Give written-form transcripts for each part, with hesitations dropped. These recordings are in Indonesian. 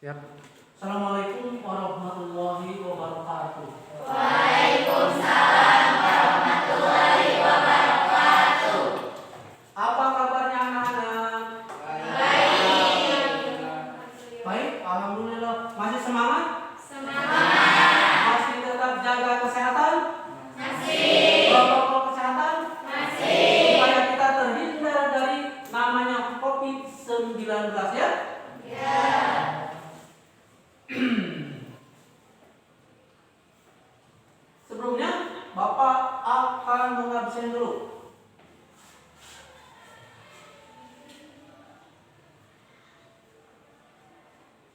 Siap. Assalamualaikum warahmatullahi wabarakatuh. Waalaikumsalam warahmatullahi wabarakatuh. Apa kabarnya anak-anak? Baik. Baik, alhamdulillah. Masih semangat? Semangat. Masih tetap jaga kesehatan? Masih. Protokol kesehatan? Masih. Supaya kita terhindar dari namanya COVID-19 ya? Ya. Sebelumnya, Bapak akan mengabsen dulu.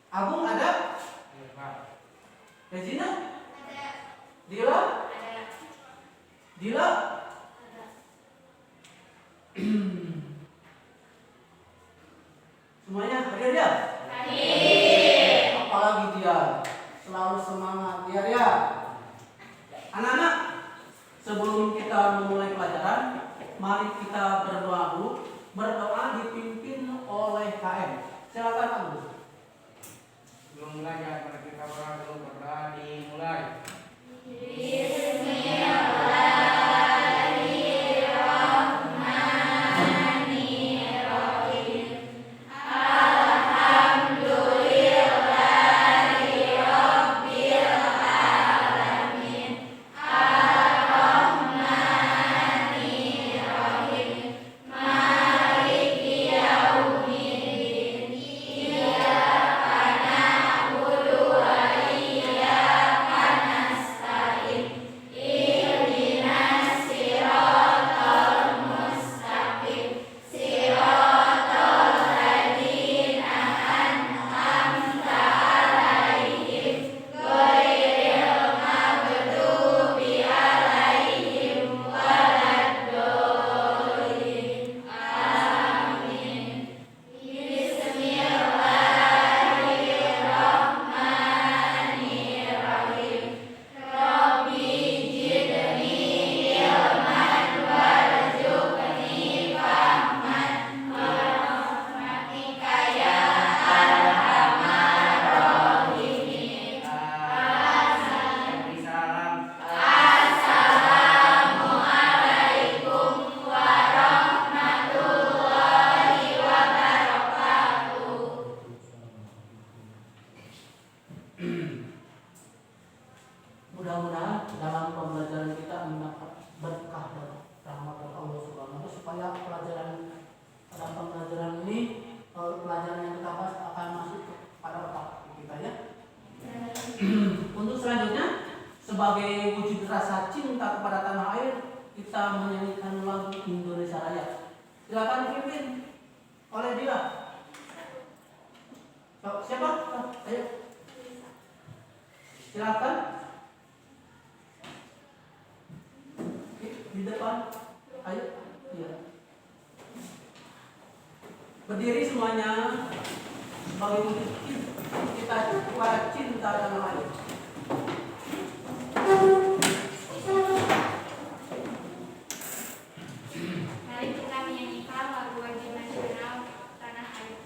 Agung ada? Regina? Ada. Dila? Ada. Dila? Semuanya hadir ya? Hadir. Apalagi dia selalu semangat ya. Anak-anak, sebelum kita memulai pelajaran, mari kita berdoa dulu. Berdoa dipimpin oleh KM. Silakan Agung. Belum mulai ya, pada kita berdoa dimulai. Mudah-mudahan dalam pembelajaran kita mendapat berkah dan rahmat dari Allah Subhanahu wa taala supaya dalam pembelajaran ini pelajaran yang kita bahas akan masuk pada otak kita ya. Untuk selanjutnya sebagai wujud rasa cinta kepada tanah air kita menyanyikan lagu Indonesia Raya. Silakan dipimpin oleh dia. Siapa? Ayo. Silakan. Di depan, ayo, iya. Berdiri semuanya sebagai wujud kita kepada cinta tanah air. Mari kita menyanyikan lagu wajib nasional tanah air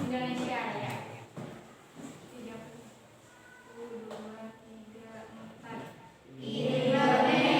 Indonesia Raya. 3, 2, 3, 4. Indonesia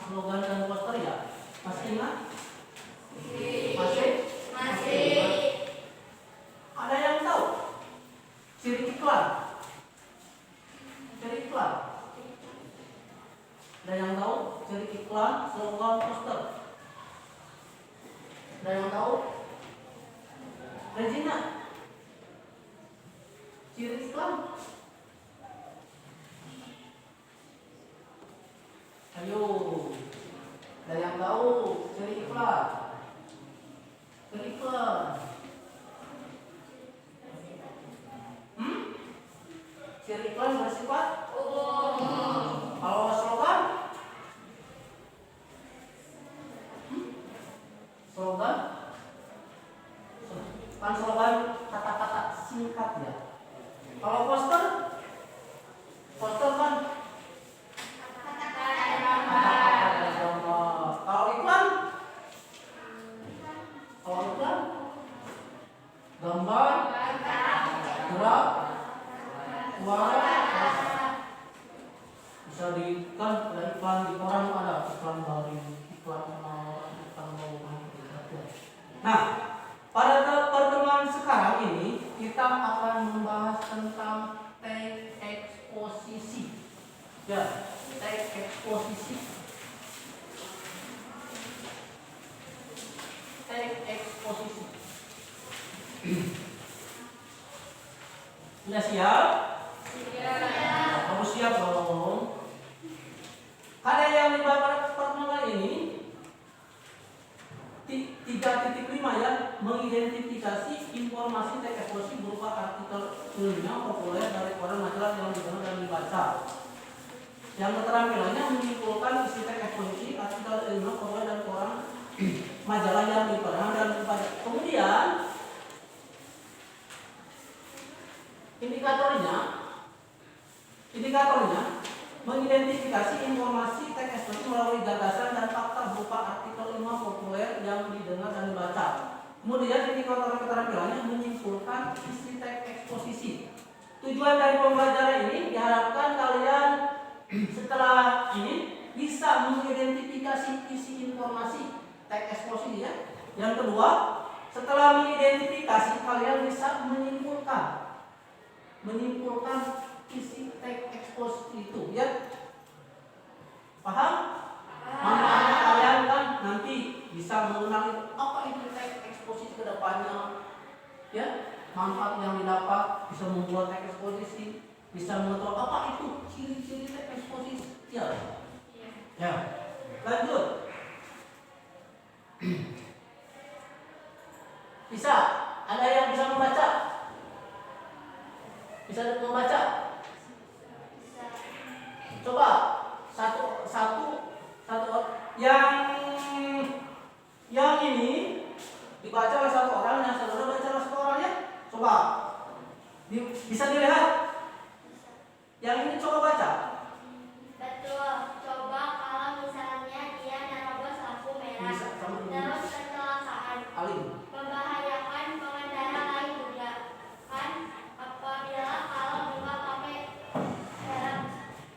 slogan dan poster ya? Masih ingat? Masih. Masih. Ada yang tahu ciri iklan? Ciri iklan? Ada yang tahu ciri iklan, slogan, poster? Ada yang tahu? Regina, ciri iklan? Ayo, ada yang tahu ciri iklan? Ciri iklan? Ciri iklan bersifat Umum. kalau slogan? Slogan? Kan slogan kata-kata singkat ya. Kalau poster? Poster kan Kata-kata gambar. Kalau iklan? Kalau iklan? Gambar, gerak, suara. Bisa di kan ada iklan di koran, ada iklan baru, iklan mau. Nah, pada pertemuan sekarang ini kita akan membahas tentang teks eksposisi. Ya, teks eksposisi. Teks eksposisi. Sudah siap? Kamu siap dong? Ada yang di pertemuan ini 3.5 ya, mengidentifikasi informasi teks eksposisi berupa artikel ilmiah populer dari koran majalah yang didengar dan dibaca. Yang keterampilannya menyimpulkan isi teks eksposisi artikel ilmiah populer dari koran majalah yang didengar dan dibaca. Kemudian indikatornya mengidentifikasi informasi teks eksposisi melalui gagasan dan fakta berupa artikel ilmiah populer yang didengar dan dibaca. Kemudian indikator keterampilannya menyimpulkan isi teks eksposisi. Tujuan dari pembelajaran ini diharapkan kalian setelah ini bisa mengidentifikasi isi informasi teks eksposisi ya. Yang kedua, setelah mengidentifikasi kalian bisa menyimpulkan isi teks eksposisi itu ya. Paham? Manfaatnya kalian kan nanti bisa mengenal apa itu teks eksposisi ke depannya. Ya, manfaat yang didapat bisa membuat teks eksposisi, bisa mengetahui apa itu ciri-ciri teks eksposisi. Ya. Ya. Lanjut. Bisa? Ada yang bisa membaca? Bisa membaca? Coba satu yang ini dibaca oleh satu orang, yang saudara baca oleh satu orang ya. Coba bisa dilihat. Yang ini coba baca. Betul. Coba kalau misalnya dia nerobos lampu merah, Bisa sama ini. terus kecelakaan, Alim. membahayakan pengendara lain juga. Kan apabila kalau bunga pakai helm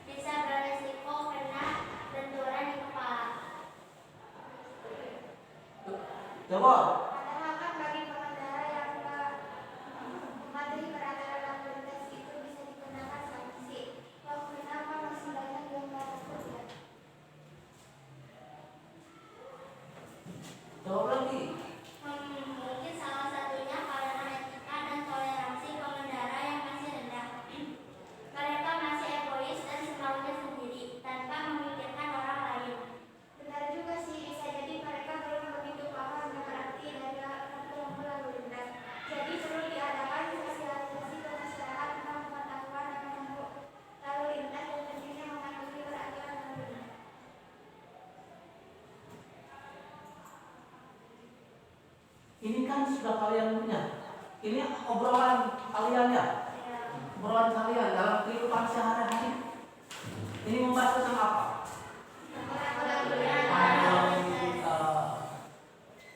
bisa beresiko kena benturan di kepala. Jawab. Padahal kan bagi pengendara yang nggak mematuhi peraturan lalu lintas itu bisa dikenakan sanksi. Kalau kenapa masih banyak yang nggak takut ya? Jawab lagi. Mungkin salah satunya karena etika dan toleransi pengendara yang masih rendah. Mereka masih egois dan semaunya sendiri tanpa memikirkan orang lain. Benar juga sih, bisa jadi mereka belum begitu paham dengan arti dari lampu lalu lintas. Jadi perlu diadakan sosialisasi ke masyarakat tentang pengetahuan akan lampu lalu lintas dan pentingnya mematuhi peraturan lalu lintas. Ini kan sudah kalian punya. Ini obrolan kalian ya. Obrolan kalian dalam kehidupan sehari-hari. Ini membahas tentang apa?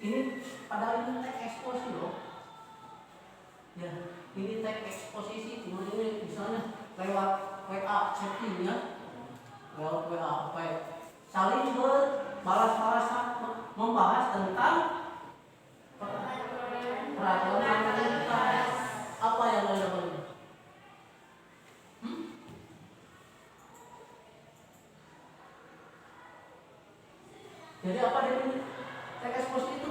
Ini padahal ini teks eksposisi loh. Ya, ini teks eksposisi. Cuma ini misalnya lewat WA chatting ya. Lewat WA, saling berbalas-balasan membahas tentang peraturan lalu lintas. Apa yang lain namanya? Jadi apa definisi teks eksposisi itu?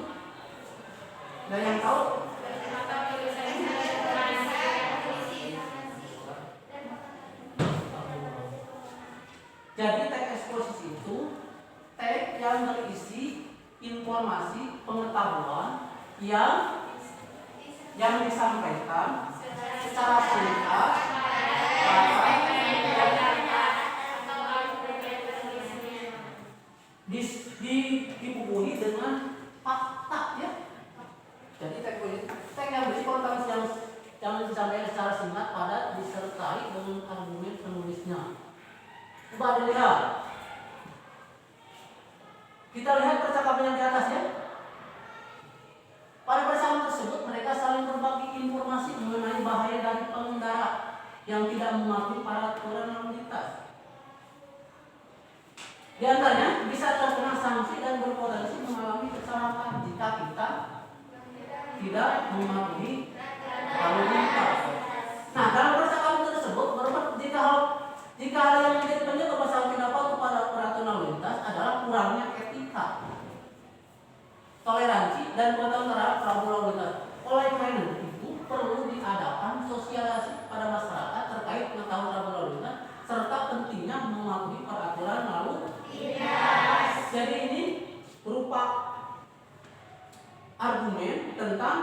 Ada yang tahu? Jadi teks eksposisi itu teks yang berisi informasi pengetahuan yang disampaikan secara singkat dibubuhi dengan fakta ya. Jadi teks yang berisi informasi yang disampaikan secara singkat padat disertai dengan argumen penulisnya. Coba dilihat. Kita lihat percakapan yang di atas ya. Pada persamaan tersebut mereka saling berbagi informasi mengenai bahaya dari pengendara yang tidak mematuhi peraturan lalu lintas. Di antaranya bisa terkena sanksi dan berpotensi mengalami kecelakaan jika kita tidak mematuhi lalu lintas. Nah, dalam percakapan tersebut jika hal yang menjadi penyebab masalah tidak patuh pada peraturan lalu lintas adalah kurangnya etika, toleransi dan pengetahuan terhadap rambu lalu lintas. Oleh karena itu perlu diadakan sosialisasi pada masyarakat terkait pengetahuan rambu lalu lintas serta pentingnya mematuhi peraturan lalu lintas. Jadi ini berupa argumen tentang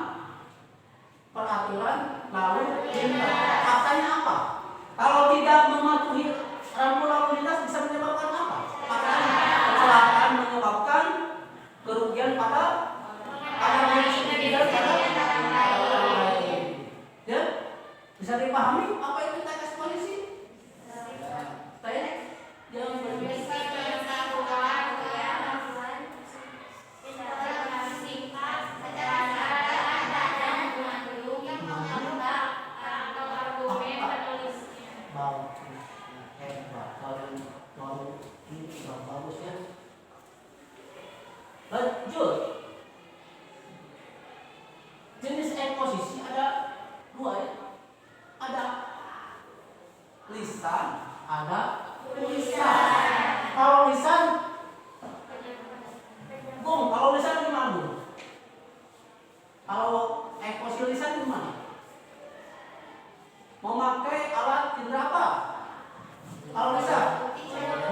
peraturan lalu lintas. Faktanya apa? Kalau tidak mematuhi rambu lalu lintas bisa menyebabkan apa? Kecelakaan, menyebabkan kerugian pada orang lain. Ya, bisa dipahami apa itu teks eksposisi? Saya jangan berbisa. Lanjut. Jenis eksposisi ada dua ya. Ada lisan, ada tulisan. Kalau lisan, kalau lisan gimana Bung? Kalau eksposisi lisan gimana? Memakai alat indera apa? Kalau lisan,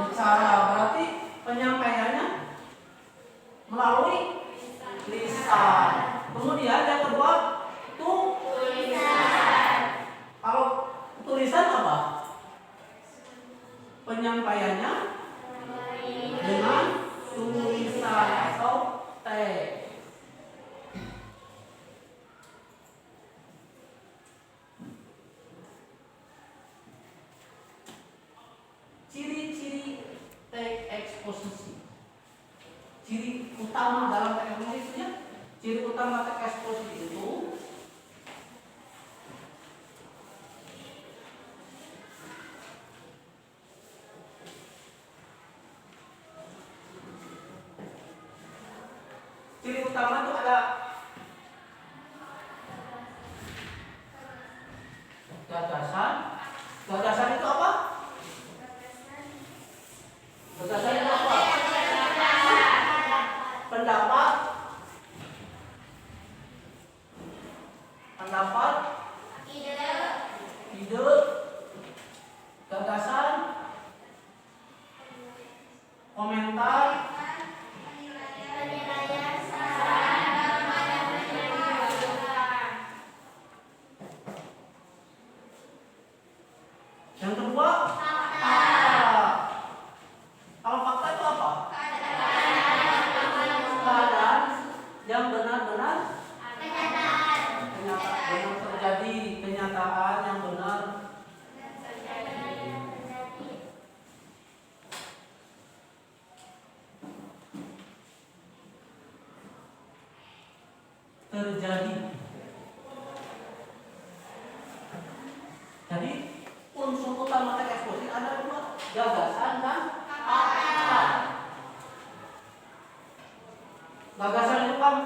bicara, berarti penyampaiannya melalui lisan. Kemudian yang kedua tulisan. Kalau tulisan apa? Penyampaiannya dengan tulisan atau teks. Ciri-ciri teks eksposisi. Ciri utama dalam teks eksposisi, ciri utama teks eksposisi itu ada gagasan. Gagasan itu apa? Gagasan itu apa? Pendapat, ide, gagasan, komentar, yang kedua fakta. Kalau fakta itu apa? Keadaan yang benar-benar terjadi, kenyataan yang benar terjadi. Jadi unsur utama teks eksposisi ada dua, gagasan dan fakta. Gagasan itu kan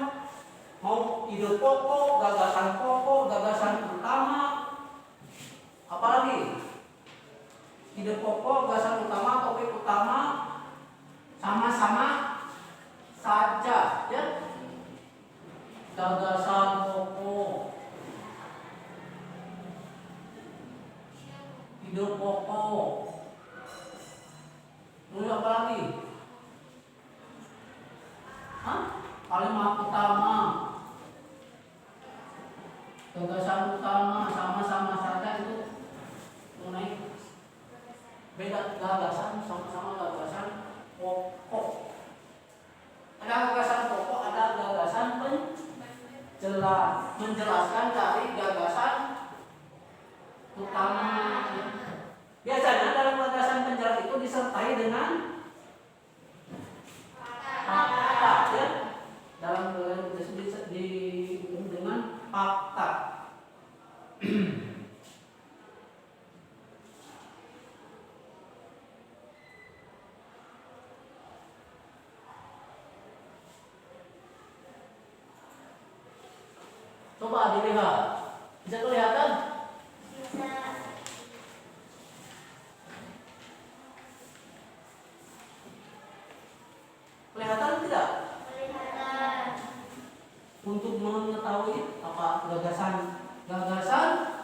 mau ide pokok, gagasan utama, apalagi ide pokok, gagasan utama, topik utama, sama-sama saja, ya. Gagasan pokok, ide pokok, terus apa lagi? Kalimat utama, gagasan utama, sama-sama saja itu mengenai beda gagasan, sama-sama gagasan pokok. Ada gagasan pokok, ada gagasan menjelaskan dari gagasan utama. Biasanya dalam gagasan penjelas itu disertai dengan fakta, ya. Dalam gagasan diumum dengan fakta. Coba dilihat, bisa kelihatan? Bisa. Kelihatan tidak? Kelihatan. Untuk mengetahui apa gagasan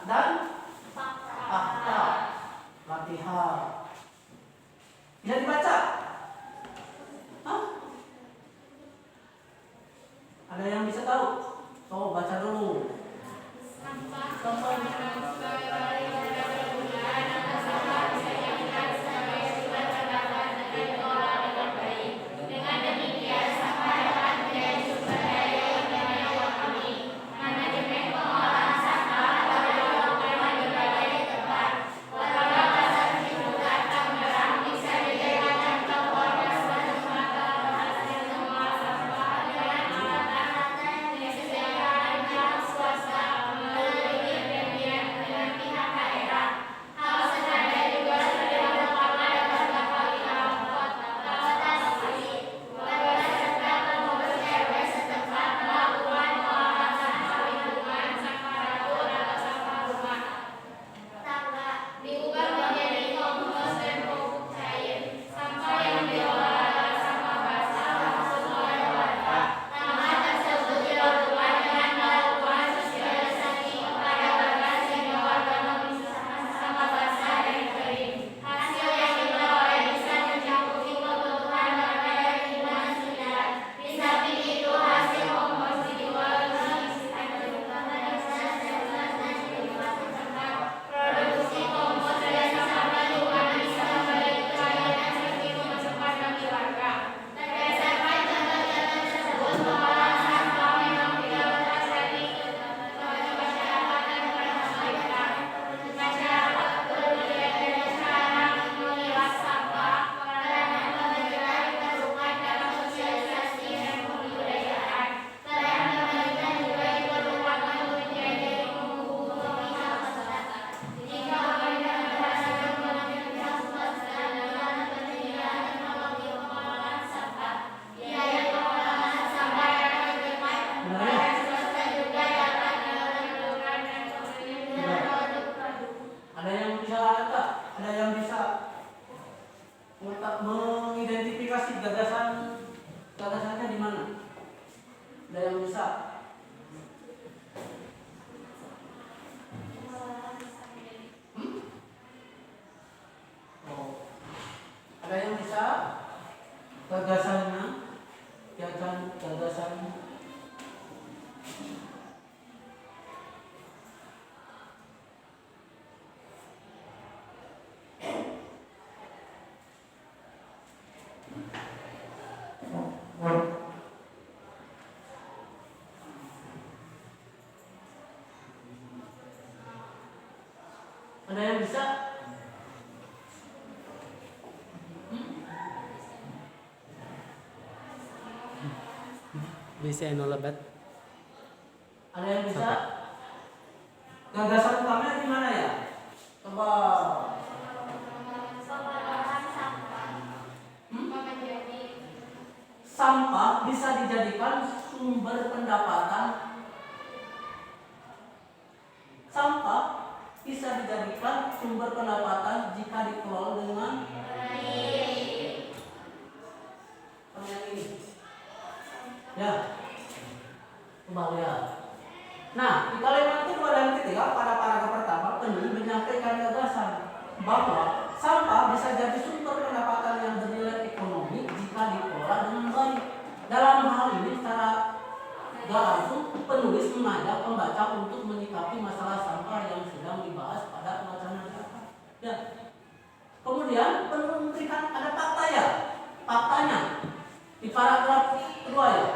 dan fakta latihan. Bisa dibaca? Hah? Ada yang bisa tahu? So, baca dulu. Mengidentifikasi gagasannya di mana? Ada yang bisa? Oh. Ada yang bisa? Gagasannya, gagasannya. Ada yang bisa? Bisa nolabat. Ada yang bisa? Gagasan utamanya di mana ya? Coba. sampah bisa dijadikan sumber pendapatan. Sampah bisa dijadikan sumber pendapatan jika dikelola dengan baik. Ini. Ya, coba lihat. Nah, di kalimat kedua dan ketiga pada paragraf pertama penulis menyampaikan gagasan bahwa sampah bisa jadi sumber pendapatan yang bernilai ekonomi jika dikelola dengan baik. Dalam hal ini secara gak langsung penulis mengajak pembaca untuk menyikapi masalah sampah yang sedang dibahas pada wacana di atas. Ya. Kemudian penulis memberikan ada fakta ya, faktanya di paragraf kedua ya,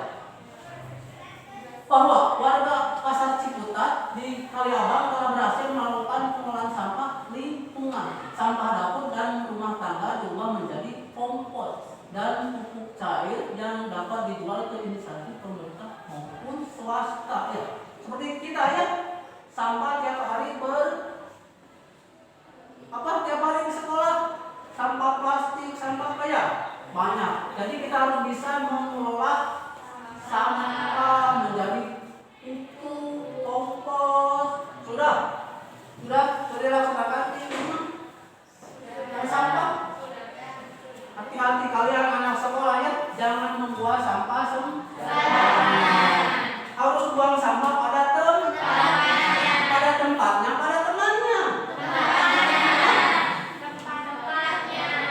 bahwa warga Pasar Ciputat di Kaliabang telah berhasil melakukan pengolahan sampah lingkungan. Sampah dapur dan rumah tangga diubah menjadi kompos dan pupuk cair yang dapat dijual ke instansi pemerintah maupun swasta. Ya, seperti kita ya, sampah tiap hari tiap hari di sekolah, sampah plastik, sampah kayak banyak. Jadi kita harus bisa mengelola sampah menjadi itu kompos. Sudah dilaksanakan di rumah dan sampah. Hati-hati kalian anak sekolah ya, jangan membuang sampah sembarangan. Harus buang sampah pada tempatnya, pada temannya.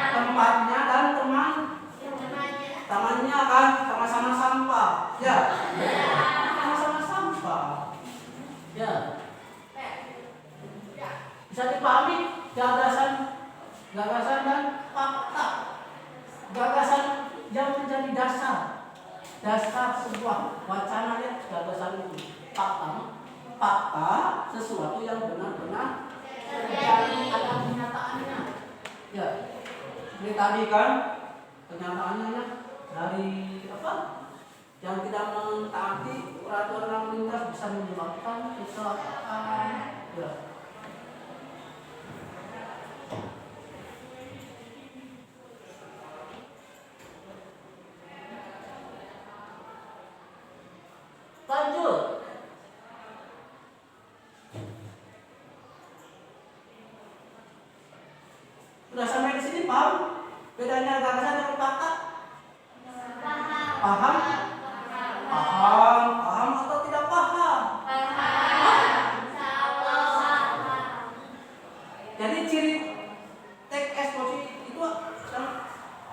Tempatnya dan temannya kan sama-sama sampah. Ya. Sama-sama sampah. Ya. Bisa dipahami gagasan dan fakta. Gagasan yang menjadi dasar sebuah wacana ya, gagasan itu. Fakta sesuatu yang benar-benar terjadi ada kenyataannya. Ya. Ini tadi kan kenyataannya ya, dari yang tidak mentaati peraturan lalu lintas bisa menyebabkan kecelakaan. Ya. Lanjut. Sudah sampai di sini paham bedanya gagasan dengan fakta? Paham atau tidak paham? Jadi ciri teks eksposisi itu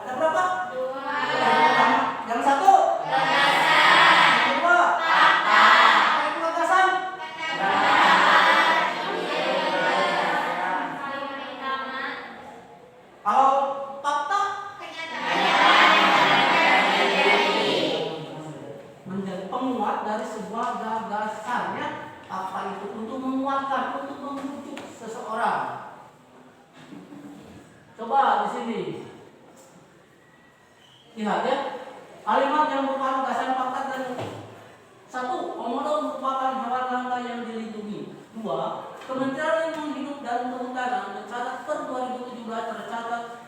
ada berapa? 2. Yang satu lihat ya, kalimat yang merupakan gagasan fakta dan 1. Komodo merupakan hewan langka yang dilindungi. 2. Kementerian Lingkungan Hidup dan Kehutanan mencatat per 2017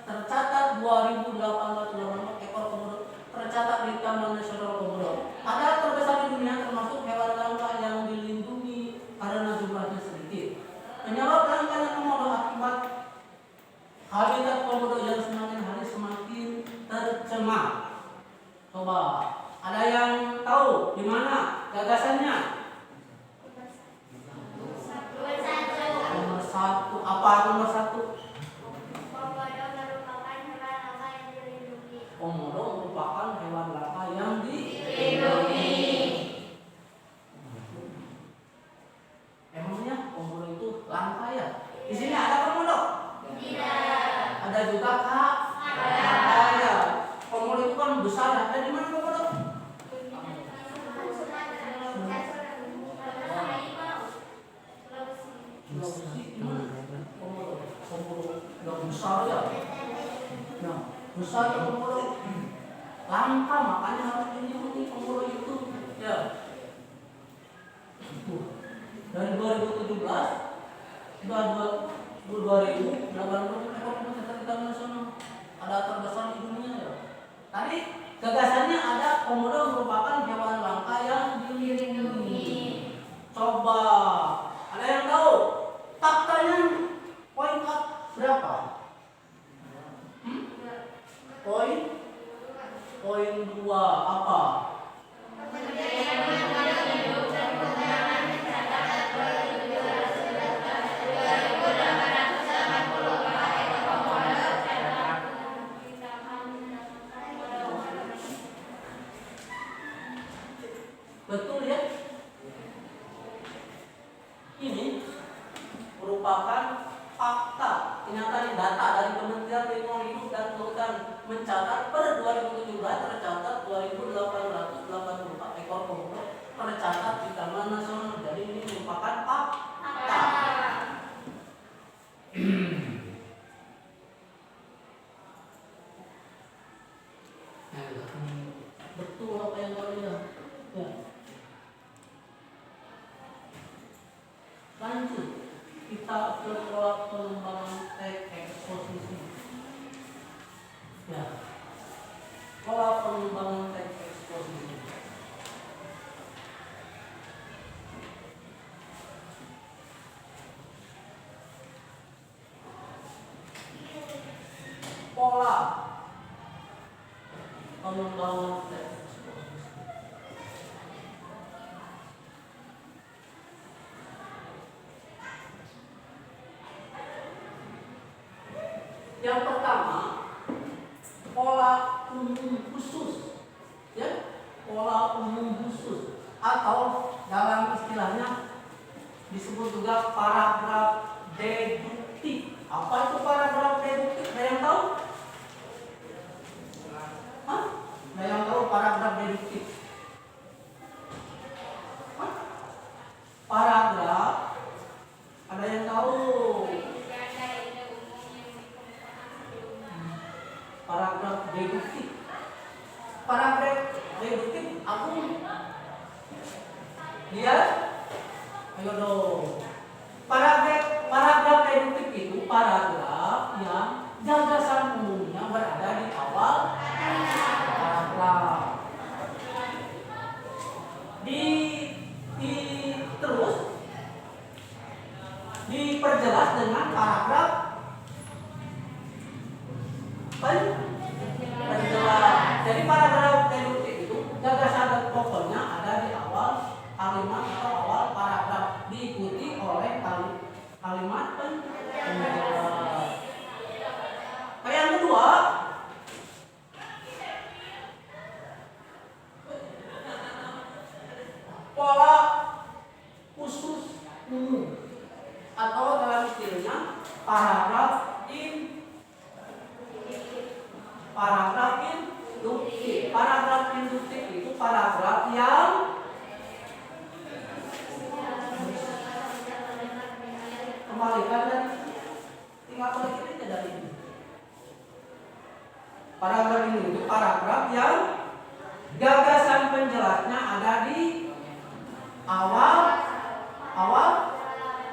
tercatat 2.884 ekor komodo tercatat di Taman Nasional Komodo. Padahal terbesar di dunia termasuk hewan langka yang dilindungi karena jumlahnya sedikit. Penyebab langkanya komodo akibat habitat komodo yang semakin hari semakin tercemar. Coba, ada yang tahu di mana gagasannya? Nomor 1. Apa nomor 1? Komodo merupakan hewan langka yang dilindungi. Emangnya komodo itu langka ya? Di sini ada komodo? Tidak. Ada juga kak? Ada. Komodo itu kan besar. Ada di mana komodo? Komodo yang besar ya. Nah, besar ya komodo. Langka, makanya harus dilindungi komodo itu. Ya. Dari 2017 sudah 2.800 ekor tercatat di Taman Nasional. Ada terbesar di dunia ya. Tadi gagasannya ada komodo merupakan hewan langka yang dilindungi. Coba, ada yang tahu faktanya poin berapa? Poin 2 apa? Betul ya? Ini merupakan fakta, kenyataan data dari Kementerian Lingkungan Hidup dan Kehutanan mencatat per 2017 tercatat 2.884 ekor komodo tercatat di Taman Nasional. Jadi ini merupakan fakta. Betul apa yang kau lihat? Ya. Lanjut, kita ke pola pengembangan eksposisi. Ya, pola pengembangan eksposisi. Pola pengembangan eksposisi. Yang pertama, pola umum khusus, ya, pola umum khusus atau dalam istilahnya disebut juga paragraf deduktif. Apa itu paragraf deduktif? Ada yang tahu? Hah? Ada yang tahu paragraf deduktif? Hah? Paragraf, ada yang tahu? Paragraf deduktif. Paragraf deduktif aku lihat. Ayo dong. Paragraf deduktif itu paragraf yang gagasan umumnya berada di awal paragraf. Terus diperjelas dengan paragraf penjelas. Jadi paragraf deduktif itu gagasan pokoknya ada di awal kalimat atau awal paragraf, diikuti oleh kalimat penjelas. Yang kedua, pola khusus umum atau dalam istilahnya paragraf induktif. Paragraf induktif itu paragraf yang kembalikan dan tinggal balik ini dari ini. Paragraf ini itu paragraf yang gagasan penjelasnya ada di awal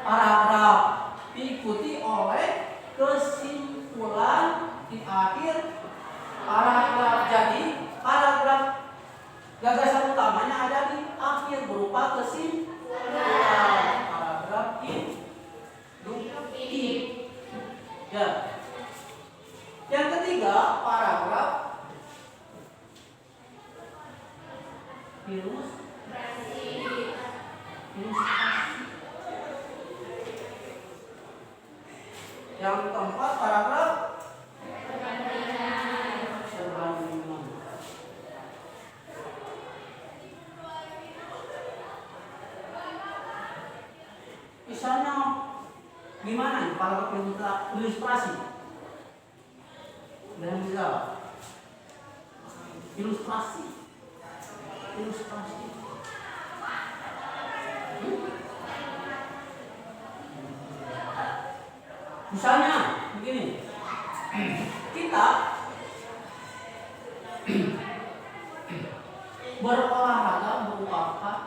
paragraf, diikuti oleh kesimpulan di akhir paragraf. Jadi paragraf gagasan utamanya ada di akhir berupa kesimpulan. Paragraf induktif. Ya. Yang ketiga, paragraf ilustrasi. Yang keempat, paragraf perbandingan. Misalnya gimana nih paragraf ilustrasi? Dan bisa ilustrasi. Misalnya begini, kita berolahraga merupakan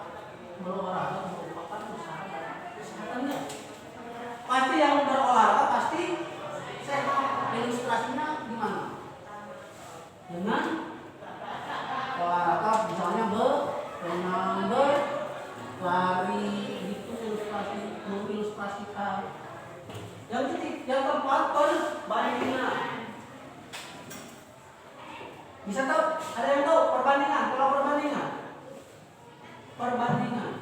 usaha kesehatannya. Pasti yang berolahraga pasti sehat. Ilustrasinya gimana? Dengan Pola atap misalnya berenang, berlari, itu mengilustrasikan. Yang keempat perbandingan. Bisa tahu? Ada yang tahu perbandingan? Pola perbandingan. Perbandingan,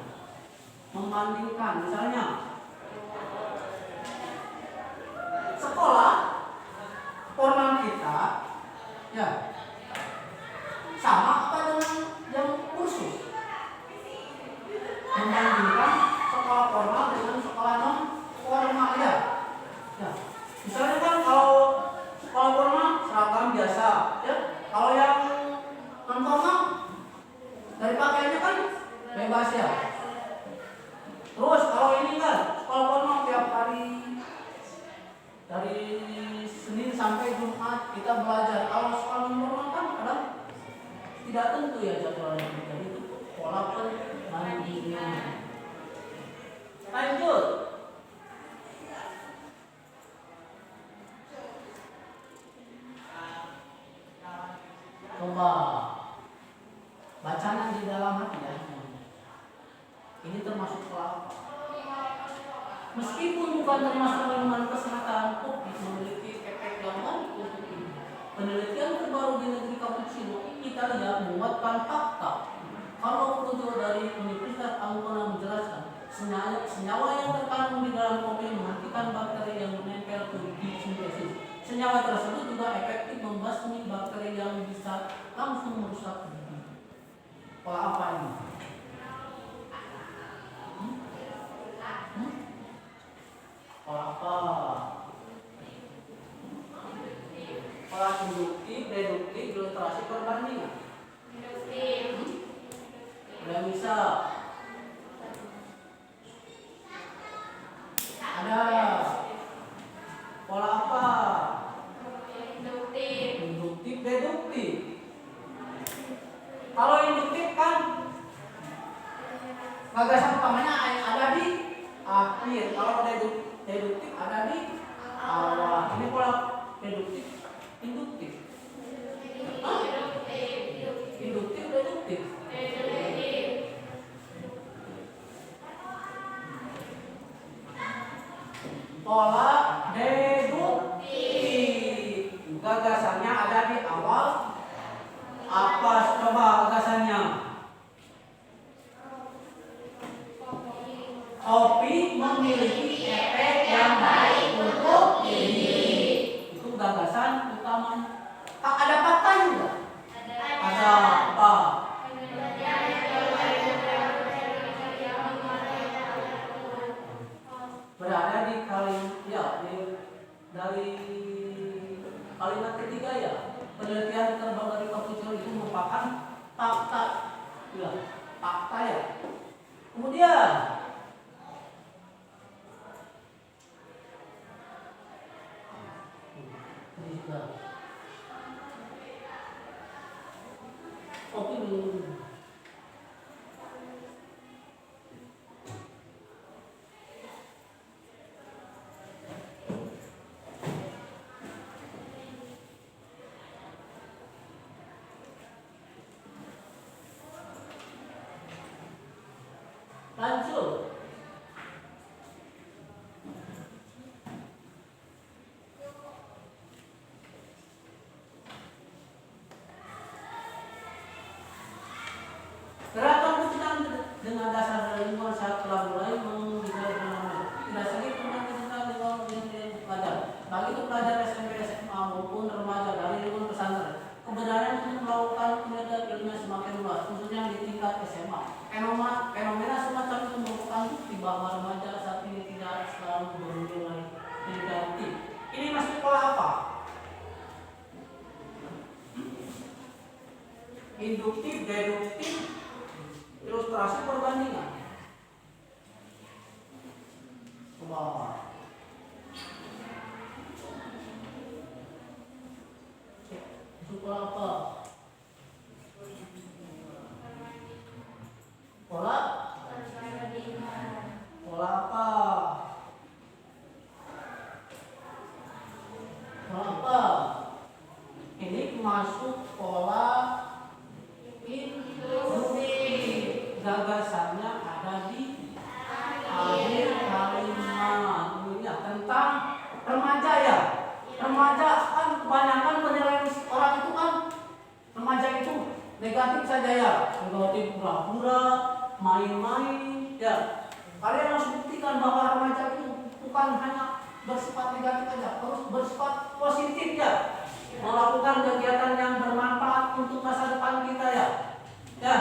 membandingkan. Misalnya sekolah formal kita, ya, sama apa dengan yang kursus? Membandingkan sekolah formal dengan sekolah non formal, ya. Ya. Misalnya kan kalau sekolah formal seragam biasa, ya. Kalau yang non formal dari pakaiannya kan bebas, ya. Terus kalau ini kan sekolah formal tiap hari dari Senin sampai Jumat kita belajar. Kalau sekolah non formal kan kadang tidak tentu, ya, jadwalnya. Jadi itu pola perbandingan. Lanjut. Coba bacaan di dalam hati, ya. Ini termasuk pola apa? Meskipun bukan termasuk minuman kesehatan, kopi memiliki efek yang baik untuk ini. Penelitian terbaru di negeri Cappuccino, Italia, menguatkan fakta. Kalau Pluto dari Universitas Ancona menjelaskan, senyawa yang terkandung di dalam kopi menghentikan bakteri yang menempel di sintesis. Senyawa tersebut juga efektif membasmi bakteri yang bisa langsung merusak gigi. Pola apa ini? Pola apa? Pola induktif, deduktif, ilustrasi, perbandingan. Udah bisa. Ada pola apa? Induktif, deduktif. Kalau induktif kan gagasan utamanya ada di akhir. Kalau deduktif ada di awal. Ini pola deduktif, induktif. Hah? Induktif, deduktif. Pola deduktif. Gagasannya ada di awal. Apa coba gagasannya? Kopi memiliki efek yang baik untuk gigi. Itu gagasan utamanya. Ada faktanya enggak? Ada apa? Berada di dari kalimat ketiga, ya. Penelitian terbaru dari Cappuccino itu merupakan fakta, ya. Fakta, ya. Kemudian lanjut. Gerakan penciptaan dengan dasar lingkungan saat telah mulai menginjak tidak sedikit pernah kita lingkungan yang pelajar. Bagi itu pelajar SMP, SMA maupun remaja dari lingkungan pesantren, kebenaran untuk melakukan penelitian ilmiah semakin luas, khususnya di tingkat SMA. Fenomena semacam itu merupakan bukti bahwa remaja saat ini tidak selalu bernilai negatif. Ini masuk pola apa? Induktif, deduktif, ilustrasi, perbandingan. Coba. Masuk pola apa? Pola? Pola apa? Pola apa? Ini masuk pola gagasannya ada di akhir kalimat. Ya, tentang remaja ya. Remaja kan kebanyakan penilaian orang itu kan remaja itu negatif saja ya. Negatif, pura-pura, main-main ya. Kalian harus buktikan bahwa remaja itu bukan hanya bersifat negatif saja, harus bersifat positif ya. Melakukan kegiatan yang bermanfaat untuk masa depan kita ya. Ya.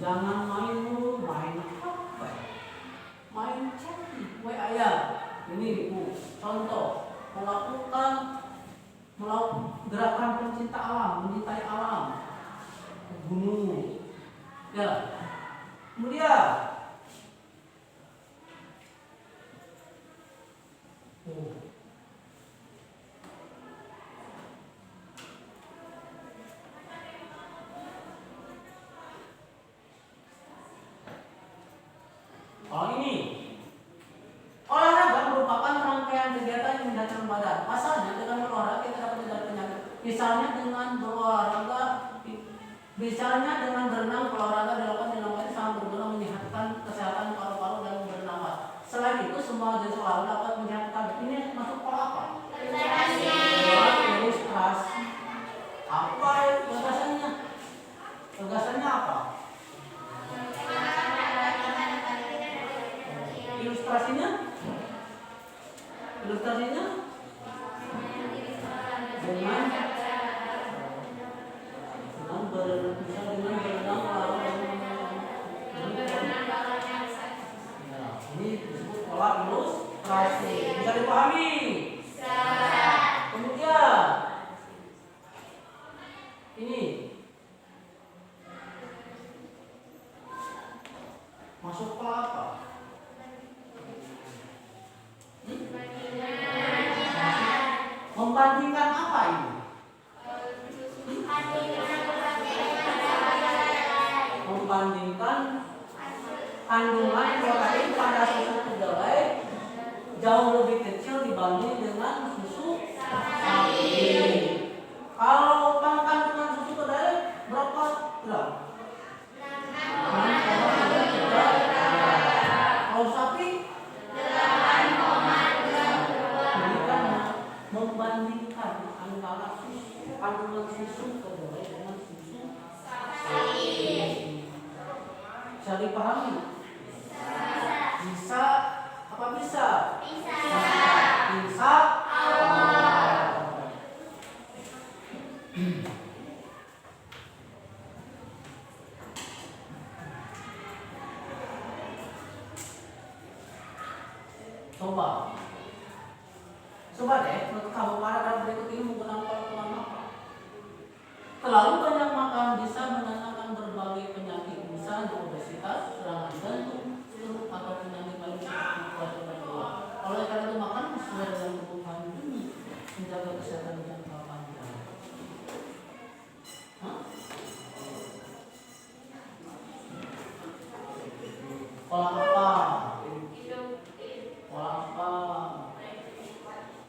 Jangan main mulu, main apa? Main chatting, WA ya. Ini Bu, contoh melakukan gerakan pencinta alam, mencintai alam, ke gunung. Ya. Kemudian ini olahraga merupakan rangkaian kegiatan yang mendatangkan badan. Pasalnya dengan berolahraga kita dapat mencegah penyakit. Misalnya dengan berolahraga, misalnya dengan berenang, olahraga dilakukan dengan baik sangat berguna menyehatkan kesehatan paru-paru dan bernafas. Selain itu semua jenis olahraga dapat menyehatkan. Ini masuk pola apa? Ilustrasi. Apa gagasannya? Gagasannya apa? Ilustrasinya dengan berenang ini disebut pola ilustrasi. Bisa dipahami? Kemudian ini masuk pola apa? Membandingkan apa ini? Membandingkan kandungan protein pada susu kedelai jauh lebih kecil dibanding dengan susu sapi. Kalau kandungan susu kedelai berapa gram? 6,3 gram. Kalau sapi 8,2. Membandingkan antara kandungan susu kedelai dengan susu sapi. Bisa dipahami? Bisa. Apa bisa? Bisa. Coba deh, kamu paragraf berikut ini menggunakan pola apa? Terlalu banyak makan bisa mendatangkan berbagai penyakit, misalnya obesitas, serangan jantung, stroke, atau penyakit lain seperti kualitas kedua. Oleh karena itu makan sesuai dengan kebutuhan demi menjaga kesehatan jangka panjang. Pola apa? Pola apa?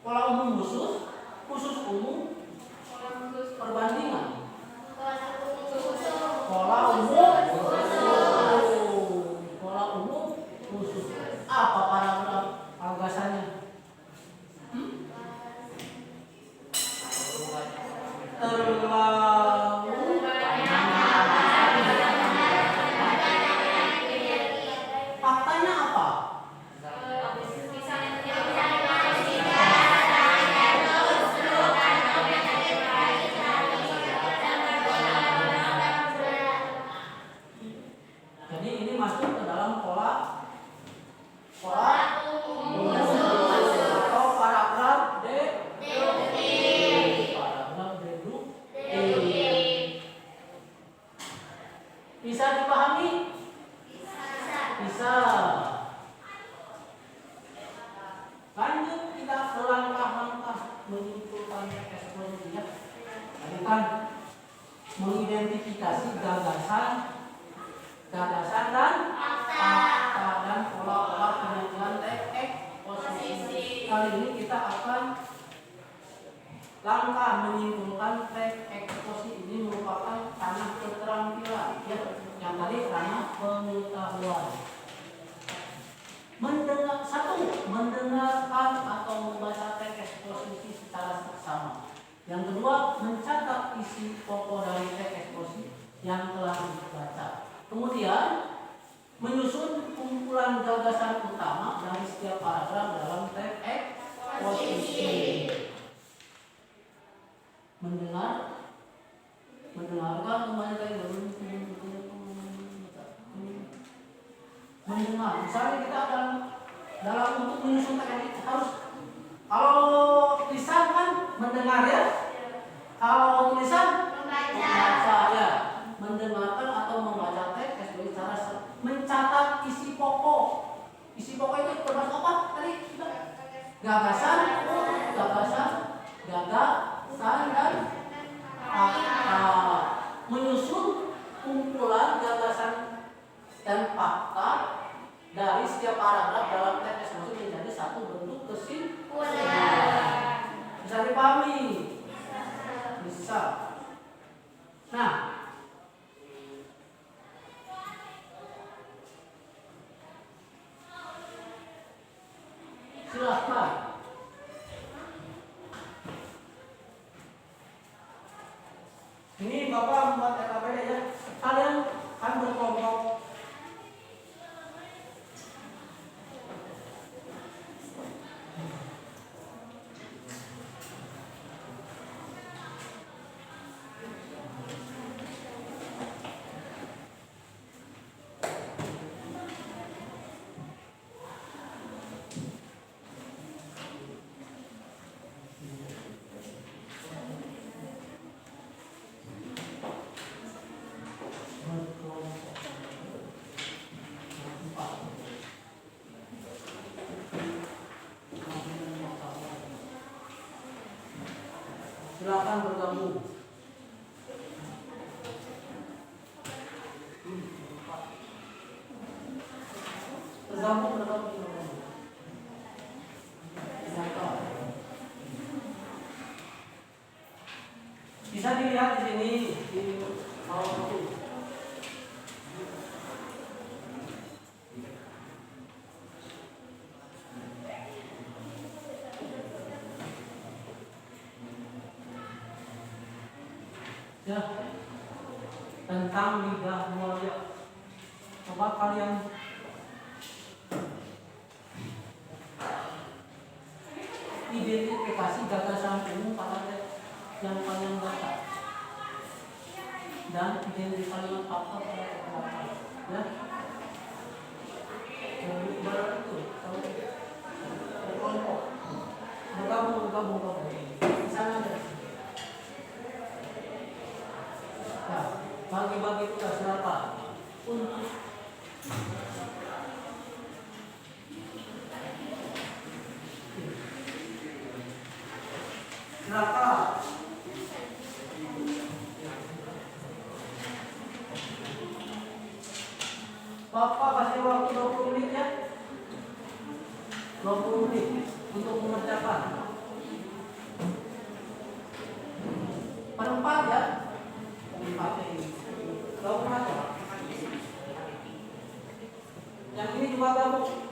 Pola umum khusus umum, perbandingan. Pola umum khusus. Apa paragraf gagasannya? Terlalu faktanya apa? Jadi ini masuk ke dalam pola atau paragraf deduktif. Bisa dipahami? Bisa. Lanjut kita ke langkah-langkah menyimpulkan ekspresi ya. Tadi kan mengidentifikasi gagasan dan fakta dan pola-pola penyajian posisi. Kali ini kita akan langkah menyimpulkan teks eksposisi ini merupakan tanah keterampilan ya, yang yang tadi ranah pengetahuan. Mendengarkan atau membaca teks eksposisi secara seksama. Yang kedua, mencatat isi pokok dari teks eksposisi yang telah dibaca. Kemudian, menyusun kumpulan gagasan utama dari setiap paragraf dalam teks eksposisi. Mendengarkan, mendengar. Misalnya kita dalam untuk menyusun teks itu harus, kalau lisan kan mendengar ya, kalau tulisan membaca ya. Mendengarkan atau membaca teks secara mencatat isi pokok. Isi pokok itu termasuk apa tadi? Gagasan dan fakta. Menyusun kumpulan gagasan dan fakta dari setiap paragraf dalam teks eksposisi menjadi satu bentuk kesimpulan. Bisa dipahami? Bisa. Nah, silahkan. Ini Bapak membuat TKPD ya. Kalian kan berkelompok. Silakan bergabung. Bergabung. Bisa dilihat di sini di bawah itu. Ya, tentang lidah mulia. Coba kalian identifikasi gagasan umum pada teks yang kalian baca dan identifikasi fakta pada teks. Ya, jadi ibarat itu berkelompok, bergabung. Misalnya ada. Nah, bagi-bagi tugas silakan untuk silakan. Bapak kasih waktu 20 menit ya. 20 menit untuk mengerjakan. Perempat ya. Gabung aja. Yang ini juga gabung.